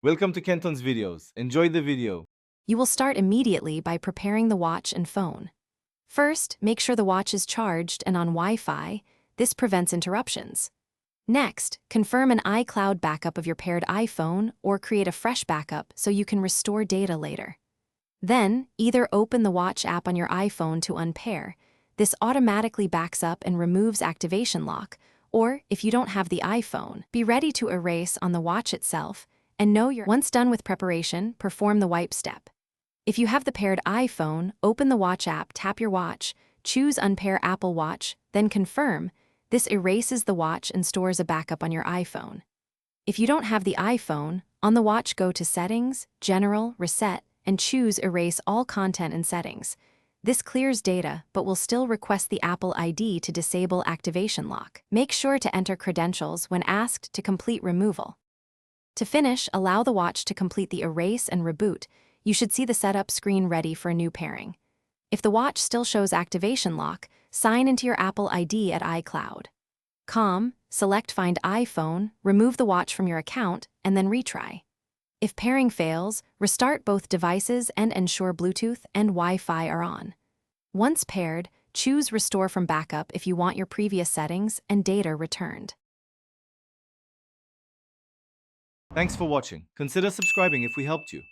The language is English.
Welcome to Kenton's videos. Enjoy the video. You will start immediately by preparing the watch and phone. First, make sure the watch is charged and on Wi-Fi. This prevents interruptions. Next, confirm an iCloud backup of your paired iPhone or create a fresh backup so you can restore data later. Then, either open the watch app on your iPhone to unpair. This automatically backs up and removes activation lock, or if you don't have the iPhone, be ready to erase on the watch itself and know you're once done with preparation, perform the wipe step. If you have the paired iPhone, open the watch app, tap your watch, choose Unpair Apple Watch, then confirm. This erases the watch and stores a backup on your iPhone. If you don't have the iPhone, on the watch go to Settings, General, Reset, and choose Erase All Content and Settings. This clears data, but will still request the Apple ID to disable activation lock. Make sure to enter credentials when asked to complete removal. To finish, allow the watch to complete the erase and reboot. You should see the setup screen ready for a new pairing. If the watch still shows activation lock, sign into your Apple ID at iCloud. Select Find iPhone, remove the watch from your account, and then retry. If pairing fails, restart both devices and ensure Bluetooth and Wi-Fi are on. Once paired, choose Restore from Backup if you want your previous settings and data returned. Thanks for watching. Consider subscribing if we helped you.